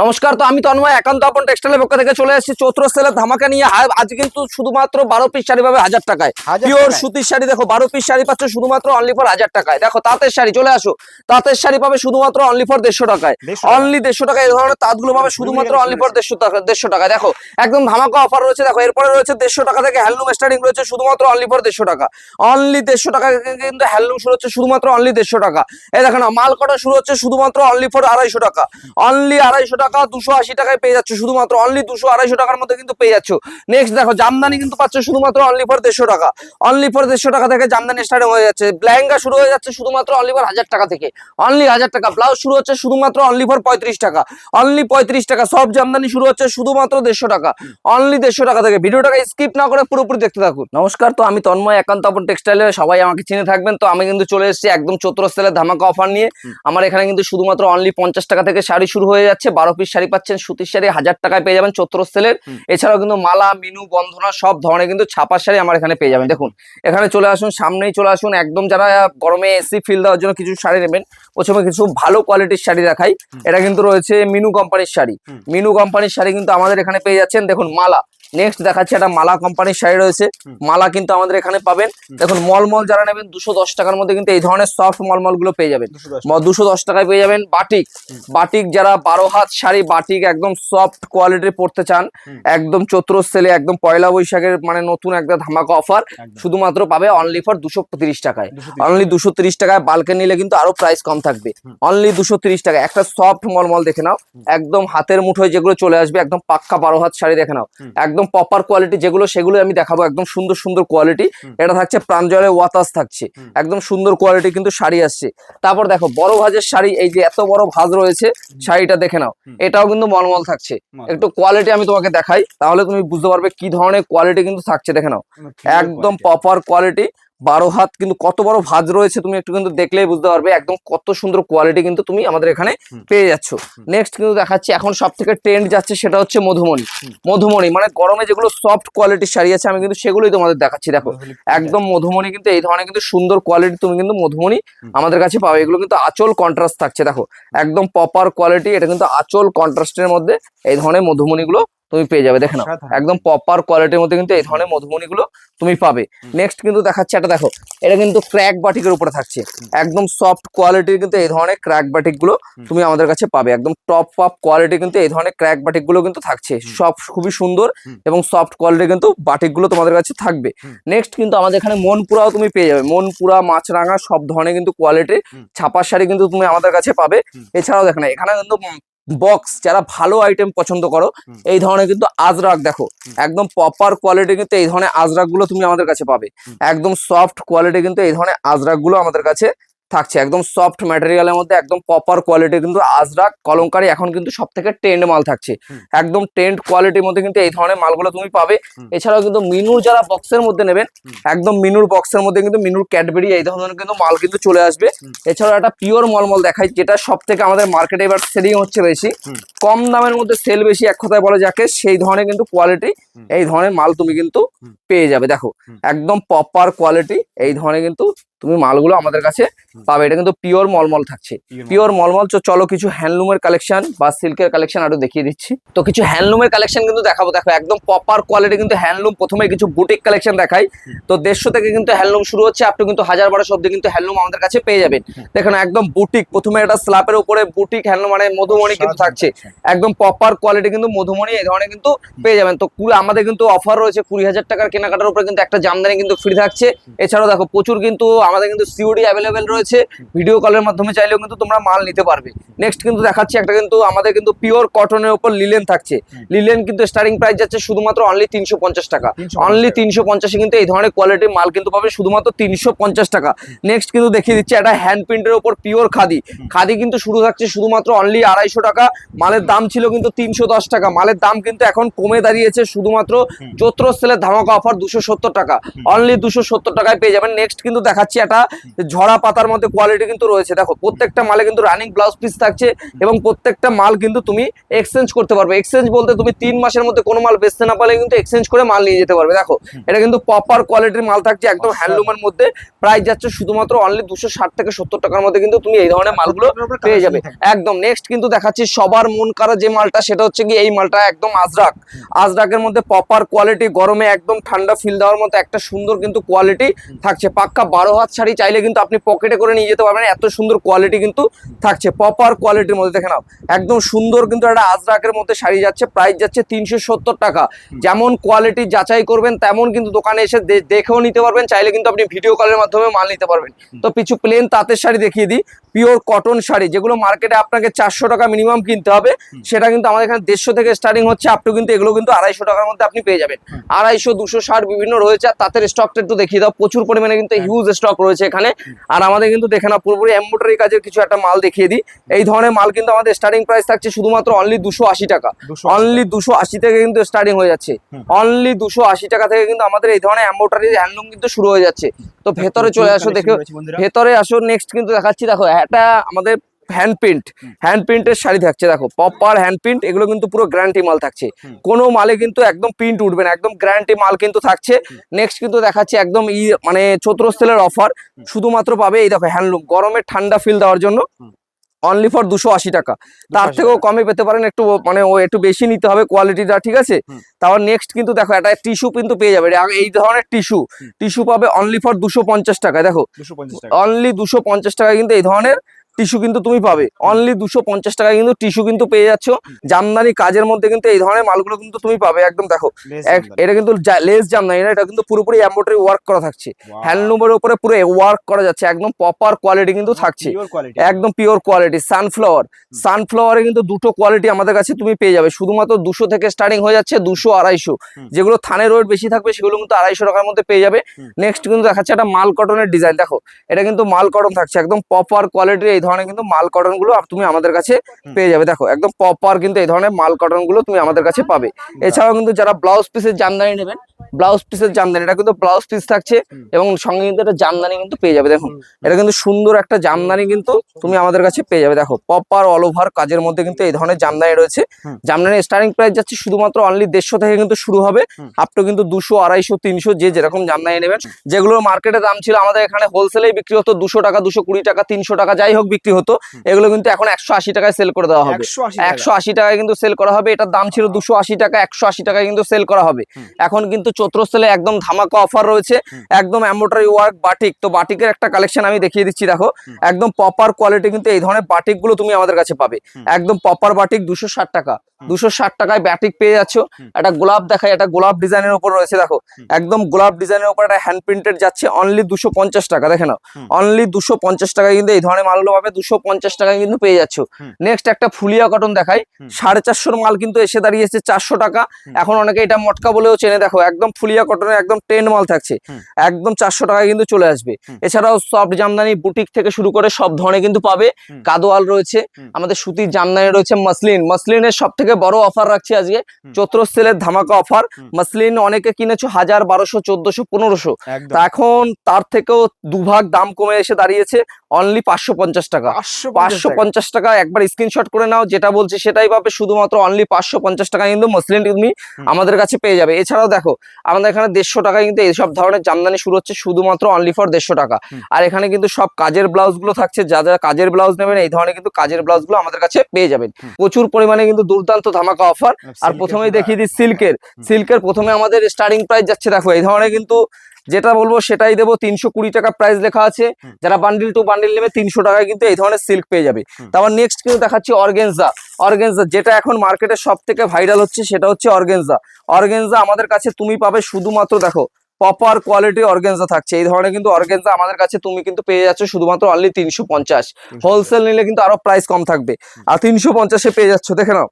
নমস্কার, তো আমি তন্ময় একান্ত আপন টেক্সটাইলের পক্ষ থেকে চলে এসেছি চৈত্র সেলের ধামাকা নিয়ে। আজ কিন্তু শুধুমাত্র 12 পিস শাড়ি পাবে 1000 টাকায়। পিওর সুতির শাড়ি দেখো, 12 পিস শাড়ি পাচ্ছ শুধুমাত্র অনলি ফর 1000 টাকায়। দেখো তাঁতের শাড়ি, চলে আসো, তাঁতের শাড়ি পাবে শুধুমাত্র অনলি ফর 150 টাকায়। অনলি 150 টাকায় এই ধরনের তাঁতগুলো পাবে শুধুমাত্র অনলি ফর 150 টাকায়। দেখো একদম ধামাকা অফার রয়েছে। দেখো এরপরে রয়েছে 150 টাকা থেকে হ্যান্ডলুম স্টার্টিং রয়েছে শুধুমাত্র অনলি ফর 150 টাকা। অনলি 150 টাকা কিন্তু হ্যান্ডলুম শুরু হচ্ছে শুধুমাত্র অনলি 150 টাকা। এই দেখো না, মাল কটা শুরু হচ্ছে শুধুমাত্র অনলি ফর 250 টাকা। অনলি 250 টাকা 280 টাকায় পেয়ে যাচ্ছে শুধুমাত্র অনলি 200-250 টাকার মধ্যে কিন্তু পেয়ে যাচ্ছ। নেক্সট দেখো জামদানি কিন্তু পাচ্ছ শুধুমাত্র অনলি ফর 150 টাকা। অনলি ফর 150 টাকা থেকে জামদানি স্টার্টিং হয়ে যাচ্ছে। লেহেঙ্গা শুরু হয়ে যাচ্ছে শুধুমাত্র অনলি ফর 1000 টাকা থেকে। অনলি 1000 টাকা। ব্লাউজ শুরু হচ্ছে শুধুমাত্র অনলি ফর 35 টাকা। অনলি 35 টাকা। সব জামদানি শুরু হচ্ছে শুধুমাত্র 150 টাকা। অনলি 150 টাকা থেকে। ভিডিওটাকে স্কিপ না করে পুরোপুরি দেখতে থাকুন। নমস্কার, তো আমি তন্ময় একান্ত আপন টেক্সটাইলে, সবাই আমাকে চিনে থাকবেন। তো আমি কিন্তু চলে এসেছি একদম চৈত্র সেলের ধামাকা অফার নিয়ে। আমার এখানে কিন্তু শুধুমাত্র অনলি 50 টাকা থেকে শাড়ি শুরু হয়ে যাচ্ছে। 12 পিস শাড়ি পাচ্ছেন সুতির শাড়ি 1000 টাকায় পেয়ে যাবেন চৈত্র সেলের। এছাড়াও কিন্তু মালা, মিনু, বন্ধনা সব ধরনের কিন্তু ছাপার শাড়ি আমার এখানে পেয়ে যাবেন। দেখুন এখানে চলে আসুন, সামনেই চলে আসুন। একদম যারা গরমে এসি ফিল দেওয়ার জন্য কিছু শাড়ি নেবেন, প্রথমে কিছু ভালো কোয়ালিটির শাড়ি দেখাই। এটা কিন্তু রয়েছে মিনু কোম্পানির শাড়ি। মিনু কোম্পানির শাড়ি কিন্তু আমাদের এখানে পেয়ে যাচ্ছেন। দেখুন মালা, নেক্সট দেখাচ্ছি একটা মালা কোম্পানির শাড়ি রয়েছে। মালা কিন্তু আমাদের এখানে পাবেন। দেখুন মলমল যারা নেবেন 210 টাকার মধ্যে কিন্তু এই ধরনের সফট মলমল গুলো পেয়ে যাবেন। 210 টাকায় পেয়ে যাবেন। বাটিক, বাটিক যারা 12 হাত শাড়ি বাটিক একদম সফট কোয়ালিটির পড়তে চান, একদম চৈত্র সেলে একদম পয়লা বৈশাখের মানে নতুন একটা ধামাকা অফার শুধুমাত্র পাবে অনলি ফর 230 টাকায়। অনলি 230 টাকায়। বাল্কে নিলে কিন্তু আরো প্রাইস কম থাকবে। অনলি 230 টাকা। একটা সফট মলমল দেখে নাও, একদম হাতের মুঠোয় যেগুলো চলে আসবে, একদম পাক্কা 12 হাত শাড়ি দেখে নাও, একদম প্রপার কোয়ালিটি যেগুলো সেগুলো আমি দেখাবো। একদম সুন্দর সুন্দর কোয়ালিটি। এটা থাকছে প্রাঞ্জলে ওয়াতাস থাকছে, একদম সুন্দর কোয়ালিটি কিন্তু শাড়ি আসছে। তারপর দেখো বড় ভাঁজের শাড়ি, এই যে এত বড় ভাঁজ রয়েছে শাড়িটা দেখে নাও, এটাও কিন্তু মলমল থাকছে। একটু কোয়ালিটি আমি তোমাকে দেখাই, তাহলে তুমি বুঝতে পারবে কি ধরনের কোয়ালিটি কিন্তু থাকছে। দেখে নাও একদম প্রপার কোয়ালিটি। 12 হাত কিন্তু কত বড় ভাঁজ রয়েছে তুমি একটু কিন্তু দেখলেই বুঝতে পারবে একদম কত সুন্দর কোয়ালিটি কিন্তু তুমি আমাদের এখানে পেয়ে যাচ্ছ। নেক্সট কিন্তু দেখাচ্ছি এখন সব থেকে ট্রেন্ড যাচ্ছে, সেটা হচ্ছে মধুমণি। মধুমণি মানে গরমে যেগুলো সফট কোয়ালিটির শাড়ি আছে আমি কিন্তু সেগুলোই তোমাদের দেখাচ্ছি। দেখো একদম মধুমণি কিন্তু এই ধরনের কিন্তু সুন্দর কোয়ালিটি তুমি কিন্তু মধুমণি আমাদের কাছে পাবে। এগুলো কিন্তু আঁচল কন্ট্রাস্ট থাকছে। দেখো একদম প্রপার কোয়ালিটি। এটা কিন্তু আঁচল কন্ট্রাস্টের মধ্যে এই ধরনের মধুমণি গুলো তুমি পেয়ে যাবে। দেখে নাও একদম প্রপার কোয়ালিটির মধ্যে কিন্তু এই ধরনের মধুমণি গুলো তুমি পাবে। নেক্সট কিন্তু দেখাচ্ছে এটা, দেখো এটা কিন্তু ক্র্যাক বাটিকের উপরে থাকছে, একদম সফট কোয়ালিটির কিন্তু এই ধরনের ক্র্যাক বাটিক গুলো তুমি আমাদের কাছে পাবে। একদম টপ আপ কোয়ালিটি কিন্তু এই ধরনের ক্র্যাক বাটিক গুলো কিন্তু থাকছে। সব খুবই সুন্দর এবং সফট কোয়ালিটির কিন্তু বাটিক গুলো তোমাদের কাছে থাকবে। নেক্সট কিন্তু আমাদের এখানে মনপুরাও তুমি পেয়ে যাবে। মনপুরা, মাছরাঙা সব ধরনের কিন্তু কোয়ালিটির ছাপার শাড়ি কিন্তু তুমি আমাদের কাছে পাবে। এছাড়াও দেখো না এখানে কিন্তু বক্স, যারা ভালো আইটেম পছন্দ করো এই ধরনের কিন্তু আজরাক, দেখো একদম প্রপার কোয়ালিটি কিন্তু এই ধরনের আজরাক গুলো তুমি আমাদের কাছে পাবে। একদম সফট কোয়ালিটি কিন্তু এই ধরনের আজরাক গুলো আমাদের কাছে থাকছে। একদম সফট ম্যাটেরিয়ালের মধ্যে একদম প্রপার কোয়ালিটি কিন্তু আজরাক কলমকারী এখন কিন্তু সব থেকে ট্রেন্ড মাল থাকছে। একদম ট্রেন্ড কোয়ালিটির মধ্যে কিন্তু এই ধরনের মালগুলো তুমি পাবে। এছাড়াও কিন্তু মিনুর যারা বক্সের মধ্যে নেবেন, একদম মিনুর বক্সের মধ্যে কিন্তু মিনুর ক্যাডবেরি এই ধরনের কিন্তু মাল কিন্তু চলে আসবে। এছাড়াও একটা পিওর মলমল দেখাই, যেটা সব থেকে আমাদের মার্কেটে এবার সেলিং হচ্ছে বেশি, কম দামের মধ্যে সেল বেশি এক কথায় বলে যাকে, সেই ধরনের কিন্তু কোয়ালিটি এই ধরনের মাল তুমি কিন্তু পেয়ে যাবে। দেখো একদম প্রপার কোয়ালিটি এই ধরনের কিন্তু তুমি মালগুলো আমাদের কাছে পাবে। এটা কিন্তু পিওর মলমল থাকছে, পিওর মলমল। চলো কিছু হ্যান্ডলুমের কালেকশন বা সিল্কের কালেকশন আরো দেখিয়ে দিচ্ছি। তো কিছু হ্যান্ডলুমের কালেকশন কিন্তু দেখাবো। দেখো একদম প্রপার কোয়ালিটি কিন্তু হ্যান্ডলুম। প্রথমে কিছু বুটিক কালেকশন দেখাই। তো 150 থেকে কিন্তু হ্যান্ডলুম শুরু হচ্ছে, আপনি কিন্তু 1000-1200 অব্দি কিন্তু হ্যান্ডলুম আমাদের কাছে পেয়ে যাবেন। দেখুন একদম বুটিক, প্রথমে একটা স্ল্যাপের উপরে বুটিক হ্যান্ডলুম মানে মধুমণি কিন্তু থাকছে। একদম প্রপার কোয়ালিটি কিন্তু মধুমণি এই ধরনের কিন্তু পেয়ে যাবেন। তো আমাদের কিন্তু অফার রয়েছে 20,000 টাকার কেনাকাটার উপরে কিন্তু একটা জামদানি কিন্তু ফ্রি থাকছে। এছাড়াও দেখো প্রচুর কিন্তু আমাদের কিন্তু সিওডি অ্যাভেলেবেল রয়েছে, ভিডিও কলের মাধ্যমে চাইলেও কিন্তু তোমরা মাল নিতে পারবে। নেক্সট কিন্তু দেখাচ্ছি একটা কিন্তু আমাদের কিন্তু পিওর কটনের উপর লিলেন থাকছে। লিলেন কিন্তু স্টার্টিং প্রাইস যাচ্ছে শুধুমাত্র অনলি 350 টাকা। অনলি 350 কিন্তু এই ধরনের কোয়ালিটির মাল কিন্তু পাবে শুধুমাত্র 350 টাকা। নেক্সট কিন্তু দেখিয়ে দিচ্ছি একটা হ্যান্ড প্রিন্টের উপর পিওর খাদি। খাদি কিন্তু শুরু থাকছে শুধুমাত্র অনলি 250 টাকা। মালের দাম ছিল কিন্তু 310 টাকা। মালের দাম কিন্তু এখন কমে দাঁড়িয়েছে শুধুমাত্র চৈত্র সেলের ধামাকা অফার 270 টাকা। অনলি 270 টাকায় পেয়ে যাবেন। নেক্সট কিন্তু দেখাচ্ছি একটা ঝরা পাতার মধ্যে কোয়ালিটি কিন্তু রয়েছে। দেখো প্রত্যেকটা মালে কিন্তু রানিং ব্লাউজ পিস থাকছে এবং প্রত্যেকটা মাল কিন্তু তুমি এক্সচেঞ্জ করতে পারবে। এক্সচেঞ্জ বলতে তুমি 3 মাসের মধ্যে কোনো মাল বেচতে না পারলে কিন্তু এক্সচেঞ্জ করে মাল নিয়ে যেতে পারবে। দেখো এটা কিন্তু প্রপার কোয়ালিটির মাল থাকছে, একদম হ্যান্ডলুমের মধ্যে। প্রাইস যাচ্ছে শুধুমাত্র অনলি 260 থেকে 70 টাকার মধ্যে কিন্তু তুমি এই ধরনের মালগুলো পেয়ে যাবে একদম। নেক্সট কিন্তু দেখাচ্ছি সবার মন কাড়া যে মালটা, সেটা হচ্ছে কি এই মালটা একদম আজরাক। আজরাকের মধ্যে প্রপার কোয়ালিটি, গরমে একদম ঠান্ডা ফিল দেওয়ার মতো একটা সুন্দর কিন্তু কোয়ালিটি থাকছে। পাক্কা 12 হাত শাড়ি চাইলে কিন্তু আপনি পকেটে করে নিয়ে যেতে পারবেন, এত সুন্দর কোয়ালিটি কিন্তু থাকছে প্রপার কোয়ালিটির মধ্যে। দেখে নাও একদম সুন্দর কিন্তু একটা আজরাকের মধ্যে শাড়ি যাচ্ছে, প্রাইস যাচ্ছে 370 টাকা। যেমন কোয়ালিটি যাচাই করবেন তেমন কিন্তু দোকানে এসে দেখেও নিতে পারবেন, চাইলে কিন্তু আপনি ভিডিও কলের মাধ্যমে মাল নিতে পারবেন। তো কিছু প্লেন তাঁতের শাড়ি দেখিয়ে দিই, পিওর কটন শাড়ি, যেগুলো মার্কেটে আপনাকে 400 টাকা মিনিমাম কিনতে হবে, সেটা কিন্তু আমাদের এখানে 150 থেকে স্টার্টিং হচ্ছে, আপ টু কিন্তু এগুলো কিন্তু 250 টাকার মধ্যে আপনি পেয়ে যাবেন। 250, 260 বিভিন্ন রয়েছে। আর তাঁতের স্টকটা একটু দেখিয়ে দাও, প্রচুর পরিমাণে কিন্তু হিউজ স্টক রয়েছে এখানে। আর আমাদের কিন্তু দেখে না পুরোপুরি এমব্রয়ডারি কাজের কিছু একটা মাল দেখিয়ে দিই। এই ধরনের মাল কিন্তু আমাদের স্টার্টিং প্রাইস থাকছে শুধুমাত্র অনলি 280 টাকা। অনলি 280 থেকে কিন্তু স্টার্টিং হয়ে যাচ্ছে। অনলি 280 টাকা থেকে কিন্তু আমাদের এই ধরনের এমব্রয়ডারি হ্যান্ডলুম কিন্তু শুরু হয়ে যাচ্ছে। তো ভেতরে চলে আসো, দেখো ভেতরে আসো। নেক্সট কিন্তু দেখাচ্ছি, দেখো এটা আমাদের হ্যান্ড প্রিন্টের শাড়ি থাকছে। দেখো প্রপার হ্যান্ড প্রিন্ট, এগুলো কিন্তু পুরো গ্যারান্টি মাল থাকছে, কোনো মালে কিন্তু একদম প্রিন্ট উঠবে না, একদম গ্যারান্টি মাল কিন্তু থাকছে। নেক্সট কিন্তু দেখাচ্ছি একদম মানে চৈত্র সেলের অফার, শুধুমাত্র পাবে এই দেখো হ্যান্ডলুম, গরমে ঠান্ডা ফিল দেওয়ার জন্য অনলি ফর 280 টাকা। তার থেকেও কমে পেতে পারেন, একটু মানে ও একটু বেশি নিতে হবে কোয়ালিটিটা, ঠিক আছে। তারপর নেক্সট কিন্তু দেখো একটা টিস্যু কিন্তু পেয়ে যাবে, এই ধরনের টিস্যু পাবে অনলি ফর 250 টাকা। দেখো অনলি 250 টাকা কিন্তু এই ধরনের টিস্যু কিন্তু তুমি পাবে, অনলি 250 টাকা কিন্তু টিস্যু কিন্তু পেয়ে যাচ্ছ। জামদানি কাজের মধ্যে কিন্তু এই ধরনের মালগুলো কিন্তু তুমি পাবে একদম। দেখো এটা কিন্তু লেস জামদানি না, এটা কিন্তু পুরোপুরি এমব্রয়ডারি ওয়ার্ক করা থাকছে, হ্যান্ডলুমের উপরে পুরো ওয়ার্ক করা যাচ্ছে, একদম প্রপার কোয়ালিটি কিন্তু থাকছে, একদম পিওর কোয়ালিটি। সানফ্লাওয়ারে কিন্তু দুটো কোয়ালিটি আমাদের কাছে তুমি পেয়ে যাবে, শুধুমাত্র 200 থেকে স্টার্টিং হয়ে যাচ্ছে, 200, 250। যেগুলো থানের ওয়েট বেশি থাকবে সেগুলো কিন্তু 250 টাকার মধ্যে পেয়ে যাবে। নেক্সট কিন্তু দেখাচ্ছে একটা মাল কটনের ডিজাইন। দেখো এটা কিন্তু মাল কটন থাকছে, একদম প্রপার কোয়ালিটির এই ধরনের কিন্তু মাল কটন গুলো তুমি আমাদের কাছে পেয়ে যাবে। দেখো একদম প্রপার কিন্তু এই ধরনের মাল কটন গুলো তুমি আমাদের কাছে পাবে। এছাড়াও কিন্তু যারা ব্লাউজ পিসের জামদানি নেবেন, ব্লাউজ পিসের জামদানি, এটা কিন্তু ব্লাউজ পিস থাকছে এবং সঙ্গে কিন্তু একটা জামদানি কিন্তু পেয়ে যাবে। দেখুন এটা কিন্তু সুন্দর একটা জামদানি কিন্তু তুমি আমাদের কাছে পেয়ে যাবে। দেখো প্রপার অল ওভার কাজের মধ্যে কিন্তু এই ধরনের জামদানি রয়েছে। জামদানির স্টার্টিং প্রাইস যাচ্ছে শুধুমাত্র অনলি 150 থেকে কিন্তু শুরু হবে, আপ টু কিন্তু 200, 250, 300 যে যেরকম জামদানি নেবেন। যেগুলোর মার্কেটে দাম ছিল আমাদের এখানে হোলসেলেই বিক্রি হতো 200 টাকা, 220 টাকা, 300 টাকা, যাই হোক বিক্রি হতো, এগুলো কিন্তু এখন 180 টাকায় সেল করে দেওয়া হবে। 180 টাকায় কিন্তু সেল করা হবে। এটার দাম ছিল 280 টাকা, 180 টাকায় কিন্তু সেল করা হবে। এখন কিন্তু চৈত্র সেলে একদম ধামাকা অফার রয়েছে, একদম এমব্রয়ডারি ওয়ার্ক বাটিক। তো বাটিকের একটা কালেকশন আমি দেখিয়ে দিচ্ছি। দেখো একদম প্রপার কোয়ালিটি কিন্তু এই ধরনের বাটিক গুলো তুমি আমাদের কাছে পাবে, একদম প্রপার বাটিক 260 টাকা। 260 টাকায় বাটিক পেয়ে যাচ্ছ। একটা গোলাপ দেখায়, একটা গোলাপ ডিজাইনের উপর রয়েছে। দেখো একদম গোলাপ ডিজাইনের উপর একটা হ্যান্ড প্রিন্টেড যাচ্ছে, অনলি 250 টাকা। দেখে নাও অনলি 250 টাকায় কিন্তু এই ধরনের মালগুলো পাবে, 250 টাকায় কিন্তু পেয়ে যাচ্ছ। নেক্সট একটা ফুলিয়া কটন দেখাই, 450 মাল কিন্তু এসে দাঁড়িয়েছে 400 টাকা। এখন অনেকে এটা মটকা বলেও চেনে। দেখো একদম ফুলিয়া কটনের একদম ট্রেন্ড মাল থাকছে, একদম 400 টাকায় কিন্তু চলে আসবে। এছাড়াও সফট জামদানি বুটিক থেকে শুরু করে সব ধরনের কিন্তু পাবে। কাদোয়াল রয়েছে, আমাদের সুতির জামদানি রয়েছে, মসলিনের সব থেকে বড় অফার রাখছি আজকে, চৈত্র সেলের ধামাকা অফার। মসলিন অনেকে কিনেছো 1000, 1200, 1400, 1500, এখন তার থেকেও দুভাগ দাম কমে এসে দাঁড়িয়েছে অনলি 550 টাকা। 550 টাকা একবার স্ক্রিনশট করে নাও, যেটা বলছি সেটাই পাবে, শুধুমাত্র অনলি 550 টাকা কিন্তু মসলিন তুমি আমাদের কাছে পেয়ে যাবে। এছাড়াও দেখো আমাদের এখানে 150 টাকায় কিন্তু এইসব ধরনের জামদানি শুরু হচ্ছে, শুধুমাত্র অনলি ফর 150 টাকা। আর এখানে কিন্তু সব কাজের ব্লাউজ গুলো থাকছে, যা যারা কাজের ব্লাউজ নেবেন এই ধরনের কিন্তু কাজের ব্লাউজ গুলো আমাদের কাছে পেয়ে যাবেন। প্রচুর পরিমাণে কিন্তু দুর্দান্ত ধামাকা অফার। আর প্রথমেই দেখিয়ে দিই সিল্কের প্রথমে আমাদের স্টার্টিং প্রাইস যাচ্ছে। দেখো এই ধরনের কিন্তু যেটা বলবো সেটাই দেবো, 320 টাকা প্রাইস লেখা আছে। যারা বান্ডিল টু বান্ডিল নেবে 300 টাকায় কিন্তু এই ধরনের সিল্ক পেয়ে যাবে। তারপর নেক্সট কিন্তু দেখাচ্ছি অর্গেনজা, যেটা এখন মার্কেটে সব থেকে ভাইরাল হচ্ছে, সেটা হচ্ছে অর্গেনজা আমাদের কাছে তুমি পাবে শুধুমাত্র। দেখো প্রপার কোয়ালিটি অর্গেনজা থাকছে, এই ধরনের কিন্তু অর্গেনজা আমাদের কাছে তুমি কিন্তু পেয়ে যাচ্ছ শুধুমাত্র অনলি 350। হোলসেল নিলে কিন্তু আরো প্রাইস কম থাকবে, আর 350-এ পেয়ে যাচ্ছ। দেখে নাও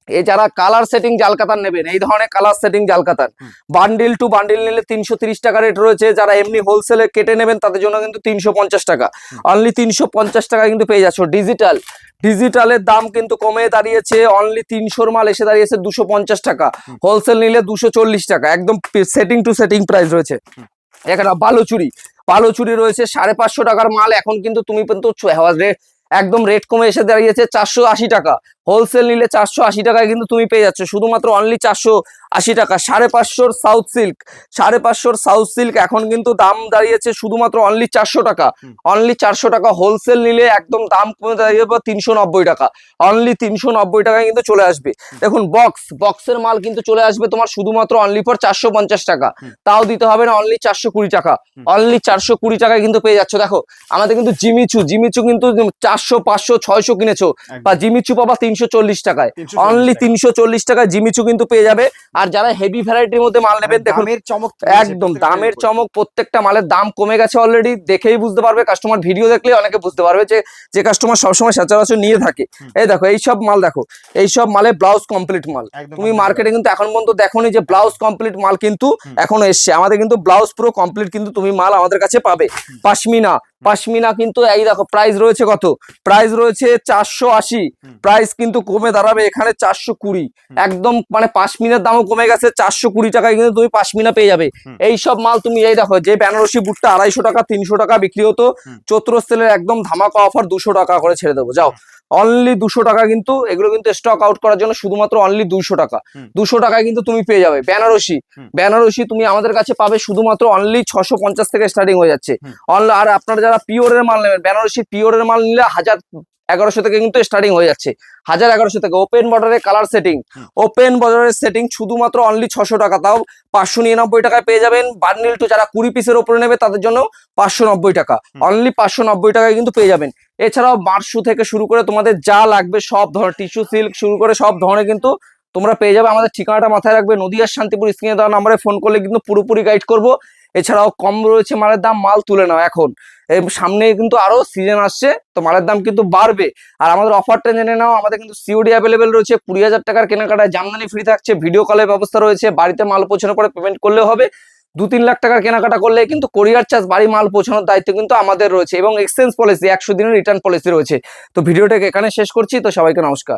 এই যারা কালার সেটিং জাল কাতান নেবেন, এই ধরনের কালার সেটিং জাল কাতান বান্ডিল টু বান্ডিল নিলে 330 টাকা রেট রয়েছে। যারা এমনি হোলসেলে কেটে নেবেন তাদের জন্য কিন্তু 350 টাকা, অনলি 350 টাকা কিন্তু পেয়ে যাচ্ছ। ডিজিটালের দাম কিন্তু কমে দাঁড়িয়েছে, অনলি 300 মাল এসে দাঁড়িয়েছে 250 টাকা, হোলসেল নিলে 240 টাকা, একদম সেটিং টু সেটিং প্রাইস রয়েছে। এখানে বালুচুরি রয়েছে 550 টাকার মাল। এখন কিন্তু তুমি কিন্তু একদম রেট কমে এসে দাঁড়িয়েছে 480 টাকা। হোলসেল নিলে 480 টাকায় কিন্তু তুমি পেয়ে যাচ্ছ শুধুমাত্র অনলি 480 টাকা। 550 সাউথ সিল্ক, 550 সাউথ সিল্ক এখন কিন্তু দাম দাঁড়িয়েছে শুধুমাত্র অনলি 400 টাকা। অনলি 400 টাকা। হোলসেল নিলে একদম দাম কমে দাঁড়িয়ে 390 টাকা। অনলি 390 টাকায় কিন্তু চলে আসবে। দেখুন বক্সের মাল কিন্তু চলে আসবে তোমার শুধুমাত্র অনলি ফর 450 টাকা। তাও দিতে হবে না, অনলি 420 টাকা। অনলি 420 টাকায় কিন্তু পেয়ে যাচ্ছ। দেখো আমাদের কিন্তু জিমিচু কিন্তু 400 500 600 কিনেছো, বা জিমিচু পাবা 340 টাকায়। অনলি 340 টাকায় জিমিচু কিন্তু পেয়ে যাবে। আর যারা হেভি ভ্যারাইটির মধ্যে মাল নেবেন, দেখুন একদম দামের চমক, প্রত্যেকটা মালের দাম কমে গেছে অলরেডি। দেখেই বুঝতে পারবে, কাস্টমার ভিডিও দেখলে অনেকে বুঝতে পারবে যে কাস্টমার সবসময় সচরাচর নিয়ে থাকে। এই দেখো এইসব মাল, দেখো এইসব মালে ব্লাউজ কমপ্লিট মাল। তুমি মার্কেটে কিন্তু এখন পর্যন্ত দেখোনি যে ব্লাউজ কমপ্লিট মাল কিন্তু এখনো এসছে। আমাদের কিন্তু ব্লাউজ পুরো কমপ্লিট কিন্তু তুমি মাল আমাদের কাছে পাবে। পাশমিনা কিন্তু এই দেখো প্রাইস রয়েছে কত, প্রাইস রয়েছে 480, প্রাইস কিন্তু কমে দাঁড়াবে এখানে 420। একদম মানে পাশমিনার দামও কমে গেছে, 420 টাকায় কিন্তু তুমি পাশমিনা পেয়ে যাবে। এই সব মাল তুমি এই দেখো, যে বেনারসি বুটটা 250 টাকা 300 টাকা বিক্রি হতো, চৈত্র সেলের একদম ধামাকা অফার 200 টাকা করে ছেড়ে দেবো। যাও অনলি 200 টাকা। কিন্তু এগুলো কিন্তু স্টক আউট করার জন্য শুধুমাত্র অনলি 200 টাকা। 200 টাকায় কিন্তু তুমি পেয়ে যাবে বেনারসি তুমি আমাদের কাছে পাবে শুধুমাত্র অনলি 650 থেকে স্টার্টিং হয়ে যাচ্ছে। আর আপনারা যারা পিওরের মাল নেবেন, বেনারসি পিওরের মাল নিলে 1100 থেকে কিন্তু স্টার্টিং হয়ে যাচ্ছে। 1100 থেকে ওপেন বর্ডারের কালার সেটিং, ওপেন বর্ডারের সেটিং শুধুমাত্র অনলি 600 টাকা। তাও 599 টাকায় পেয়ে যাবেন। বান্ডিল টু যারা 20 পিসের উপরে নেবে তাদের জন্য 590 টাকা। অনলি 590 টাকায় কিন্তু পেয়ে যাবেন। এছাড়াও মার্শু থেকে শুরু করে তোমাদের যা লাগবে সব ধরনের, টিস্যু সিল্ক শুরু করে সব ধরনের কিন্তু তোমরা পেয়ে যাবে। আমাদের ঠিকানাটা মাথায় রাখবে, নদিয়ার শান্তিপুর। স্ক্রিনে দেওয়া নম্বরে ফোন করলে কিন্তু পুরোপুরি গাইড করবো। এছাড়াও কম রয়েছে মালের দাম, মাল তুলে নাও এখন। সামনে কিন্তু আরো সিজন আসছে, তো মালের দাম কিন্তু বাড়বে। আর আমাদের অফারটা জেনে নাও, আমাদের কিন্তু সিওডি অ্যাভেলেবেল রয়েছে। 20,000 টাকার কেনাকাটায় জামদানি ফ্রি থাকছে, ভিডিও কলের ব্যবস্থা রয়েছে। বাড়িতে মাল পৌঁছানোর পরে পেমেন্ট করলেও হবে। 2-3 লাখ টাকার কেনাকাটা করলে কিন্তু কোরিয়ার চার্জ, বাড়ি মাল পৌঁছানোর দায়িত্ব কিন্তু আমাদের রয়েছে। এবং এক্সচেঞ্জ পলিসি, 100 দিনের রিটার্ন পলিসি রয়েছে। তো ভিডিওটাকে এখানে শেষ করছি। তো সবাইকে নমস্কার।